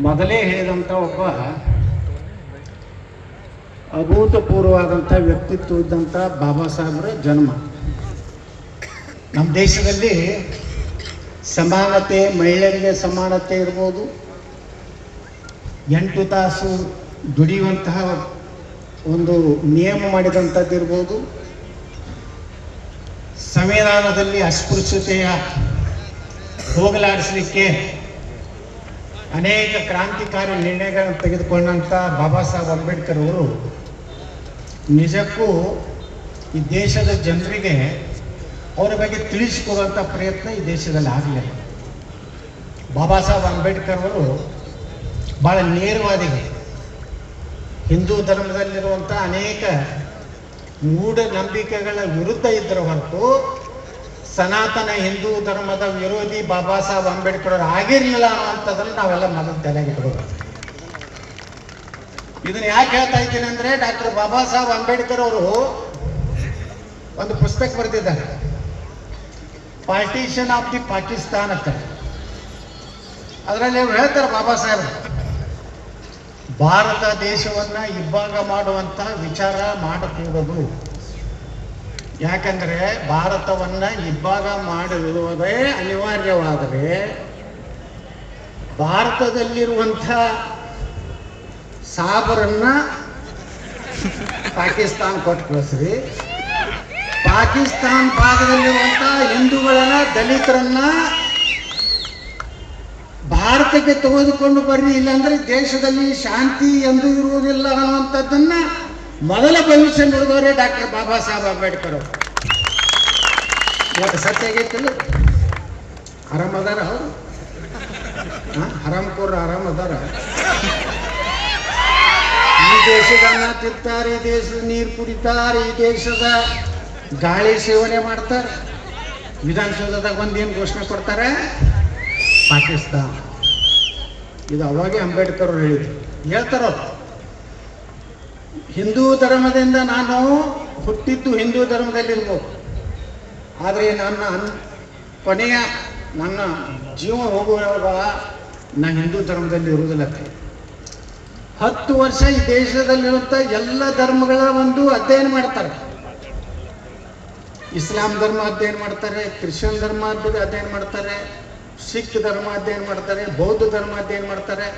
ಮೊದಲೇ ಹೇಳಿದಂಥ ಒಬ್ಬ ಅಭೂತಪೂರ್ವವಾದಂಥ ವ್ಯಕ್ತಿತ್ವ ಇದ್ದಂಥ ಬಾಬಾ ಸಾಹೇಬ್ರ ಜನ್ಮ. ನಮ್ಮ ದೇಶದಲ್ಲಿ ಸಮಾನತೆ, ಮಹಿಳೆಯರಿಗೆ ಸಮಾನತೆ ಇರ್ಬೋದು, 8 ತಾಸು ದುಡಿಯುವಂತಹ ಒಂದು ನಿಯಮ ಮಾಡಿದಂಥದ್ದು ಇರ್ಬೋದು, ಸಂವಿಧಾನದಲ್ಲಿ ಅಸ್ಪೃಶ್ಯತೆಯ ಹೋಗಲಾಡಿಸಲಿಕ್ಕೆ ಅನೇಕ ಕ್ರಾಂತಿಕಾರಿ ನಿರ್ಣಯಗಳನ್ನು ತೆಗೆದುಕೊಂಡಂಥ ಬಾಬಾ ಸಾಹೇಬ್ ಅಂಬೇಡ್ಕರ್ ಅವರು ನಿಜಕ್ಕೂ ಈ ದೇಶದ ಜನರಿಗೆ ಅವರ ಬಗ್ಗೆ ತಿಳಿಸಿಕೊಡುವಂಥ ಪ್ರಯತ್ನ ಈ ದೇಶದಲ್ಲಿ ಆಗಲಿಲ್ಲ. ಬಾಬಾ ಸಾಹೇಬ್ ಅಂಬೇಡ್ಕರ್ ಅವರು ಭಾಳ ನೇರವಾದಿಗಳು. ಹಿಂದೂ ಧರ್ಮದಲ್ಲಿರುವಂಥ ಅನೇಕ ಮೂಢನಂಬಿಕೆಗಳ ವಿರುದ್ಧ ಇದ್ದರ ಹೊರತು ಸನಾತನ ಹಿಂದೂ ಧರ್ಮದ ವಿರೋಧಿ ಬಾಬಾ ಸಾಹೇಬ್ ಅಂಬೇಡ್ಕರ್ ಅವರು ಆಗಿರಲಿಲ್ಲ ಅನ್ನುವಂಥದ್ದನ್ನು ನಾವೆಲ್ಲ ಮೊದಲು ತಲೆಗೆ ಇಟ್ಕೋಬೇಕು. ಇದನ್ನ ಯಾಕೆ ಹೇಳ್ತಾ ಇದ್ದೀನಿ ಅಂದರೆ, ಡಾಕ್ಟರ್ ಬಾಬಾ ಸಾಹೇಬ್ ಅಂಬೇಡ್ಕರ್ ಅವರು ಒಂದು ಪುಸ್ತಕ ಬರೆದಿದ್ದಾರೆ, ಪಾರ್ಟಿಷನ್ ಆಫ್ ದಿ ಪಾಕಿಸ್ತಾನ್ ಅಂತ. ಅದರಲ್ಲಿ ಅವ್ರು ಹೇಳ್ತಾರೆ, ಬಾಬಾ ಸಾಹೇಬ್ ಭಾರತ ದೇಶವನ್ನು ಇಬ್ಬಾಗ ಮಾಡುವಂಥ ವಿಚಾರ ಮಾಡಕೂಡದು. ಯಾಕಂದರೆ ಭಾರತವನ್ನು ಇಬ್ಬಾಗ ಮಾಡುವುದೇ ಅನಿವಾರ್ಯವಾದರೆ ಭಾರತದಲ್ಲಿರುವಂಥ ಸಾಬರನ್ನ ಪಾಕಿಸ್ತಾನ ಕೊಟ್ಟು ಕಳಿಸ್ರಿ, ಪಾಕಿಸ್ತಾನ ಭಾಗದಲ್ಲಿರುವಂಥ ಹಿಂದೂಗಳನ್ನ, ದಲಿತರನ್ನ ಭಾರತಕ್ಕೆ ತೆಗೆದುಕೊಂಡು ಬರ್ರಿ, ಇಲ್ಲಾಂದ್ರೆ ದೇಶದಲ್ಲಿ ಶಾಂತಿ ಎಂದು ಇರುವುದಿಲ್ಲ ಅನ್ನುವಂಥದ್ದನ್ನ ಮೊದಲ ಭವಿಷ್ಯ ನುಡಿದವರೇ ಡಾಕ್ಟರ್ ಬಾಬಾ ಸಾಹೇಬ್ ಅಂಬೇಡ್ಕರ್ ಅವರು. ಇವತ್ತು ಸತ್ಯ ಆಗೈತಿಲ್ಲ, ಆರಾಮದಾರ ಅವರು, ಹರಾಮ್ಕೋರ್ ಆರಾಮದಾರ. ಈ ದೇಶದ ಅನ್ನ ತಿಂತಾರೆ, ಈ ದೇಶದ ನೀರು ಕುಡಿತಾರೆ, ಈ ದೇಶದ ಗಾಳಿ ಸೇವನೆ ಮಾಡ್ತಾರೆ. ವಿಧಾನಸೌಧದಾಗ ಒಂದೇನು ಘೋಷಣೆ ಕೊಡ್ತಾರೆ, ಪಾಕಿಸ್ತಾನ. ಇದು ಅವಾಗೇ ಅಂಬೇಡ್ಕರ್ ಅವರು ಹೇಳಿದ್ರು. ಹೇಳ್ತಾರವ್ರು, ಹಿಂದೂ ಧರ್ಮದಿಂದ ನಾನು ಹುಟ್ಟಿದ್ದು ಹಿಂದೂ ಧರ್ಮದಲ್ಲಿರ್ಬೋದು, ಆದರೆ ಕೊನೆಯ ನನ್ನ ಜೀವ ಹೋಗುವಾಗ ನಾನು ಹಿಂದೂ ಧರ್ಮದಲ್ಲಿ ಇರುವುದಿಲ್ಲ. 10 ವರ್ಷ ಈ ದೇಶದಲ್ಲಿರುವಂಥ ಎಲ್ಲ ಧರ್ಮಗಳ ಒಂದು ಅಧ್ಯಯನ ಮಾಡ್ತಾರೆ. ಇಸ್ಲಾಂ ಧರ್ಮ ಅಧ್ಯಯನ ಮಾಡ್ತಾರೆ, ಕ್ರಿಶ್ಚಿಯನ್ ಧರ್ಮ ಅಧ್ಯಯನ ಮಾಡ್ತಾರೆ, ಸಿಖ್ ಧರ್ಮ ಅಧ್ಯಯನ ಮಾಡ್ತಾರೆ, ಬೌದ್ಧ ಧರ್ಮ ಅಧ್ಯಯನ ಮಾಡ್ತಾರೆ.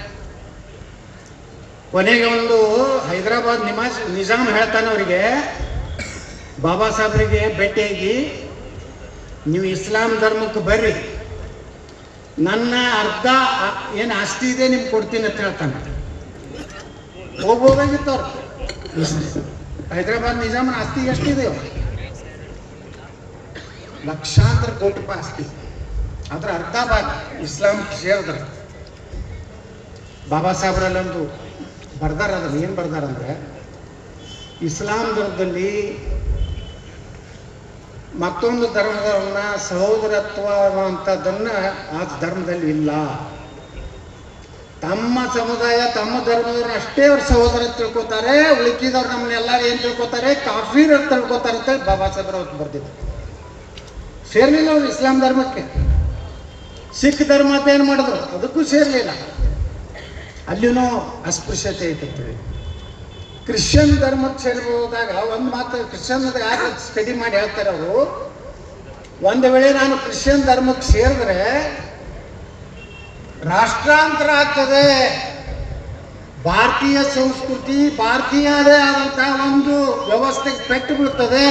ಕೊನೆಗೆ ಒಂದು ಹೈದರಾಬಾದ್ ನಿಜಾಮ್ ಹೇಳ್ತಾನೆ ಅವರಿಗೆ, ಬಾಬಾ ಸಾಹೇಬ್ರಿಗೆ ಭೇಟಿಯಾಗಿ, ನೀವು ಇಸ್ಲಾಂ ಧರ್ಮಕ್ಕೆ ಬರ್ರಿ, ನನ್ನ ಅರ್ಧ ಏನು ಆಸ್ತಿ ಇದೆ ನಿಮ್ಗೆ ಕೊಡ್ತೀನಿ ಅಂತ ಹೇಳ್ತಾನೆ. ಹೋಗ್ಬೋದಾಗಿತ್ತು ಅವ್ರು. ಹೈದರಾಬಾದ್ ನಿಜಾಮನ ಆಸ್ತಿ ಎಷ್ಟಿದೆ? ಲಕ್ಷಾಂತರ ಕೋಟಿ ರೂಪಾಯಿ ಆಸ್ತಿ. ಅದ್ರ ಅರ್ಧ ಭಾಗ ಇಸ್ಲಾಂ ಸೇರಿದ್ರೆ. ಬಾಬಾ ಸಾಹೇಬ್ರಲ್ಲೊಂದು ಬರ್ದಾರ, ಅದ್ರ ಏನು ಬರ್ದಾರಂದ್ರೆ, ಇಸ್ಲಾಂ ಧರ್ಮದಲ್ಲಿ ಮತ್ತೊಂದು ಧರ್ಮದವನ್ನ ಸಹೋದರತ್ವ ಅನ್ನುವಂಥದ್ದನ್ನ ಆ ಧರ್ಮದಲ್ಲಿ ಇಲ್ಲ. ತಮ್ಮ ಸಮುದಾಯ, ತಮ್ಮ ಧರ್ಮದವ್ರನ್ನ ಅಷ್ಟೇ ಅವ್ರ ಸಹೋದರ ತಿಳ್ಕೊತಾರೆ, ಉಳಿಕಿದವ್ರು ನಮ್ಮನ್ನೆಲ್ಲರೂ ಏನು ತಿಳ್ಕೊತಾರೆ, ಕಾಫೀರ್ ಅಂತ ತಿಳ್ಕೊತಾರೆ ಅಂತೇಳಿ ಬಾಬಾ ಸಾಹೇಬ್ರ ಅವ್ರು ಬರ್ದಿದ್ರು. ಸೇರ್ಲಿಲ್ಲ ಅವ್ರು ಇಸ್ಲಾಂ ಧರ್ಮಕ್ಕೆ. ಸಿಖ್ ಧರ್ಮ ಅಂತ ಏನು ಮಾಡಿದ್ರು, ಅದಕ್ಕೂ ಸೇರ್ಲಿಲ್ಲ, ಅಲ್ಲಿನೂ ಅಸ್ಪೃಶ್ಯತೆ ಐತಂತೇಳಿ. ಕ್ರಿಶ್ಚಿಯನ್ ಧರ್ಮಕ್ಕೆ ಸೇರಿದಾಗ ಒಂದು ಮಾತು, ಕ್ರಿಶ್ಚಿಯನ್ ಯಾರು ಸ್ಟಡಿ ಮಾಡಿ ಹೇಳ್ತಾರೆ ಅವರು, ಒಂದು ವೇಳೆ ನಾನು ಕ್ರಿಶ್ಚಿಯನ್ ಧರ್ಮಕ್ಕೆ ಸೇರಿದ್ರೆ ರಾಷ್ಟ್ರಾಂತರ ಆಗ್ತದೆ, ಭಾರತೀಯ ಸಂಸ್ಕೃತಿ, ಭಾರತೀಯದೇ ಆದಂತಹ ಒಂದು ವ್ಯವಸ್ಥೆಗೆ ಪೆಟ್ಟು ಬೀಳ್ತದೆ,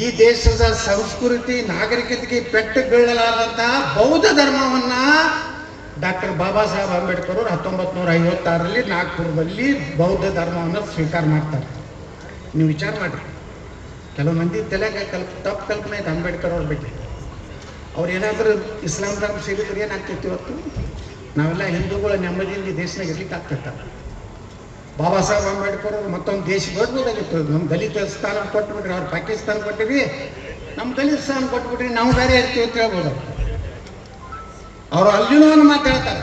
ಈ ದೇಶದ ಸಂಸ್ಕೃತಿ ನಾಗರಿಕತೆಗೆ ಪೆಟ್ಟು ಬೀಳಲಾದಂತಹ ಬೌದ್ಧ ಧರ್ಮವನ್ನ ಡಾಕ್ಟರ್ ಬಾಬಾ ಸಾಹೇಬ್ ಅಂಬೇಡ್ಕರ್ ಅವರು 1956ರಲ್ಲಿ ನಾಗ್ಪುರದಲ್ಲಿ ಬೌದ್ಧ ಧರ್ಮವನ್ನು ಸ್ವೀಕಾರ ಮಾಡ್ತಾರೆ. ನೀವು ವಿಚಾರ ಮಾಡಿರಿ, ಕೆಲವು ಮಂದಿ ತಲೆಗೆ ತಪ್ಪು ಕಲ್ಪನೆ ಇದೆ ಅಂಬೇಡ್ಕರ್ ಅವ್ರ ಬಗ್ಗೆ. ಅವ್ರು ಏನಾದರೂ ಇಸ್ಲಾಂ ಧರ್ಮ ಸೇರಿದ್ರೆ ಏನಾಗ್ತಿತ್ತು? ಇವತ್ತು ನಾವೆಲ್ಲ ಹಿಂದೂಗಳ ನೆಮ್ಮದಿಯಿಂದ ದೇಶನಾಗ ಇರ್ಲಿಕ್ಕೆ ಆಗ್ತಿರ್ತಾರೆ. ಬಾಬಾ ಸಾಹೇಬ್ ಅಂಬೇಡ್ಕರ್ ಅವರು ಮತ್ತೊಂದು ದೇಶ ಬರ್ಬೋದಾಗಿತ್ತು. ನಮ್ಮ ದಲಿತ ಸ್ಥಾನ ಕೊಟ್ಬಿಟ್ರಿ, ಅವ್ರು ಪಾಕಿಸ್ತಾನ ಕೊಟ್ಟಿವಿ, ನಮ್ಮ ದಲಿತ ಸ್ಥಾನ ಕೊಟ್ಬಿಟ್ರಿ, ನಾವು ಬೇರೆ ಇರ್ತೀವಿ ಅಂತ ಹೇಳ್ಬೋದು. ಅವರು ಅಲ್ಲಿನೂ ಒಂದು ಮಾತು ಹೇಳ್ತಾರೆ,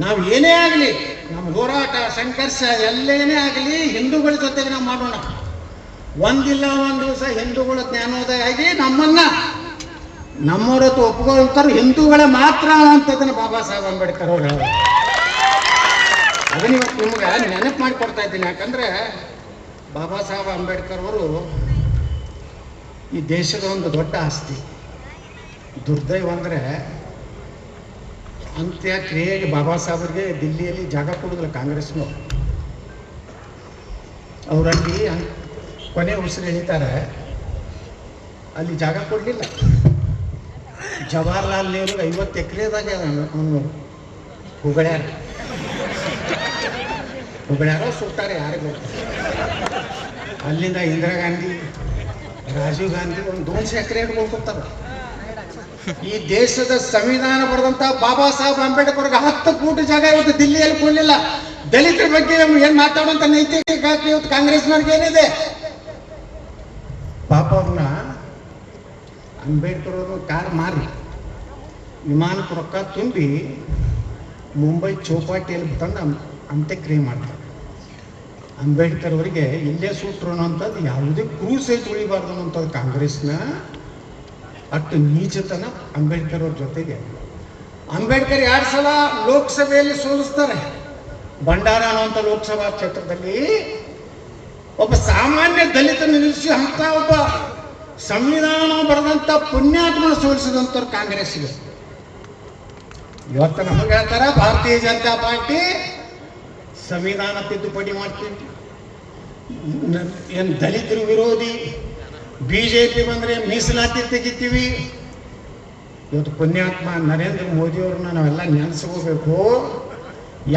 ನಾವು ಏನೇ ಆಗಲಿ, ನಮ್ಮ ಹೋರಾಟ ಸಂಘರ್ಷ ಎಲ್ಲೇನೇ ಆಗಲಿ ಹಿಂದೂಗಳ ಜೊತೆಗೆ ನಾವು ಮಾಡೋಣ. ಒಂದಿಲ್ಲ ಒಂದು ದಿವಸ ಹಿಂದೂಗಳ ಜ್ಞಾನೋದಯ ಆಗಿ ನಮ್ಮನ್ನ ನಮ್ಮವ್ರತ್ತು ಒಪ್ಕೊಳ್ತಾರೆ ಹಿಂದೂಗಳ ಮಾತ್ರ ಅಂತದನ್ನು ಬಾಬಾ ಸಾಹೇಬ್ ಅಂಬೇಡ್ಕರ್ ಅವರು ಹೇಳೋದು. ಅದನ್ನ ಇವತ್ತು ನಿಮ್ಗೆ ನೆನಪು ಮಾಡಿಕೊಡ್ತಾ ಇದ್ದೀನಿ. ಯಾಕಂದ್ರೆ ಬಾಬಾ ಸಾಹೇಬ್ ಅಂಬೇಡ್ಕರ್ ಅವರು ಈ ದೇಶದ ಒಂದು ದೊಡ್ಡ ಆಸ್ತಿ. ದುರ್ದೈವ ಅಂದರೆ ಅಂತ್ಯ ಕ್ರಿಯೆಗೆ ಬಾಬಾ ಸಾಹೇಬ್ರಿಗೆ ದಿಲ್ಲಿಯಲ್ಲಿ ಜಾಗ ಕೊಡೋದಿಲ್ಲ ಕಾಂಗ್ರೆಸ್ನವರು. ಅವರಲ್ಲಿ ಕೊನೆ ಉಸಿರು ಎಳಿತಾರೆ, ಅಲ್ಲಿ ಜಾಗ ಕೊಡಲಿಲ್ಲ. ಜವಾಹರ್ಲಾಲ್ ನೆಹರು 50 ಎಕರೆದಾಗ ಅವನು ಹುಗಳ್ಯಾರೋ ಸುಟ್ಟಾರೆ ಯಾರಿಗೂ. ಅಲ್ಲಿಂದ ಇಂದಿರಾ ಗಾಂಧಿ, ರಾಜೀವ್ ಗಾಂಧಿ ಒಂದು 200 ಎಕರೆ ಇಟ್ಕೊಳ್ತಾರೆ. ಈ ದೇಶದ ಸಂವಿಧಾನ ಬರೆದಂತ ಬಾಬಾ ಸಾಹೇಬ್ ಅಂಬೇಡ್ಕರ್ಗೆ 10 ಕೋಟಿ ಜಾಗ ಇವತ್ತು ದಿಲ್ಲಿಯಲ್ಲಿ ಕೊಡಲಿಲ್ಲ. ದಲಿತರ ಬಗ್ಗೆ ಏನ್ ಮಾತಾಡುವಂತ ನೈತಿಕ ಇವತ್ತು ಕಾಂಗ್ರೆಸ್ನವ್ರಿಗೆ ಏನಿದೆ? ಪಾಪ ಅವ್ರನ್ನ ಅಂಬೇಡ್ಕರ್ ಅವರು ಕಾರ್ ಮಾರಿ ವಿಮಾನಕ್ಕೆ ರೊಕ್ಕ ತುಂಬಿ ಮುಂಬೈ ಚೌಪಾಟಿಯಲ್ಲಿ ತಂದು ಅಂತ್ಯಕ್ರಿಯೆ ಮಾಡ್ತಾರೆ. ಅಂಬೇಡ್ಕರ್ ಅವರಿಗೆ ಇಲ್ಲೇ ಸೂಟ್ರು ಅನ್ನೋಂಥದ್ದು ಯಾವುದೇ ಕ್ರೂಸ್ ಐತೆ ಉಳಿಬಾರ್ದು ಅನ್ನೋಂಥದ್ದು ಕಾಂಗ್ರೆಸ್ನ ಅಷ್ಟು ನೀಚತನ ಅಂಬೇಡ್ಕರ್ ಅವ್ರ ಜೊತೆಗೆ. ಅಂಬೇಡ್ಕರ್ 2 ಸಲ ಲೋಕಸಭೆಯಲ್ಲಿ ಸೋಲಿಸ್ತಾರೆ. ಭಂಡಾರ ಅನ್ನುವಂಥ ಲೋಕಸಭಾ ಕ್ಷೇತ್ರದಲ್ಲಿ ಒಬ್ಬ ಸಾಮಾನ್ಯ ದಲಿತನ ನಿಲ್ಲಿಸಿ ಅಂತ ಒಬ್ಬ ಸಂವಿಧಾನ ಬರೆದಂತ ಪುಣ್ಯಾತ್ಮನ ಸೋಲಿಸಿದಂಥವ್ರು ಕಾಂಗ್ರೆಸ್ಗೆ. ಇವತ್ತು ನಮಗೆ ಹೇಳ್ತಾರ ಭಾರತೀಯ ಜನತಾ ಪಾರ್ಟಿ ಸಂವಿಧಾನ ತಿದ್ದುಪಡಿ ಮಾಡ್ತೀವಿ, ಏನು ದಲಿತರು ವಿರೋಧಿ, ಬಿಜೆಪಿ ಬಂದ್ರೆ ಮೀಸಲಾತಿ ತೆಗಿತೀವಿ. ಇವತ್ತು ಪುಣ್ಯಾತ್ಮ ನರೇಂದ್ರ ಮೋದಿ ಅವ್ರನ್ನ ನಾವೆಲ್ಲ ನೆನೆಸ್ಕೋಬೇಕು.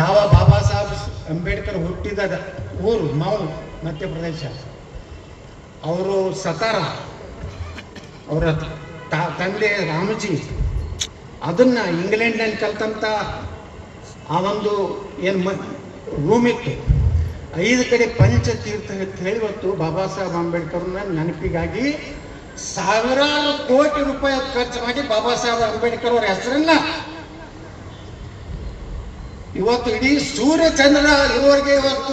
ಯಾವ ಬಾಬಾ ಸಾಹೇಬ್ ಅಂಬೇಡ್ಕರ್ ಹುಟ್ಟಿದ ಊರು ಮಾವು ಮಧ್ಯಪ್ರದೇಶ, ಅವರು ಸತಾರ, ಅವರ ತಂದೆ ರಾಮಜಿ, ಅದನ್ನ ಇಂಗ್ಲೆಂಡ್ನಲ್ಲಿ ಕಲ್ತಂತ ಆ ಒಂದು ಏನು ರೂಮ್ ಇತ್ತು, 5 ಕಡೆ ಪಂಚತೀರ್ಥ ಅಂತ ಹೇಳಿ ಇವತ್ತು ಬಾಬಾ ಸಾಹೇಬ್ ಅಂಬೇಡ್ಕರ್ನ ನೆನಪಿಗಾಗಿ ಸಾವಿರಾರು ಕೋಟಿ ರೂಪಾಯಿ ಖರ್ಚು ಮಾಡಿ ಬಾಬಾ ಸಾಹೇಬ್ ಅಂಬೇಡ್ಕರ್ ಅವರ ಹೆಸರನ್ನ ಇವತ್ತು ಇಡೀ ಸೂರ್ಯ ಚಂದ್ರ ಇರುವವರೆಗೆ ಇವತ್ತು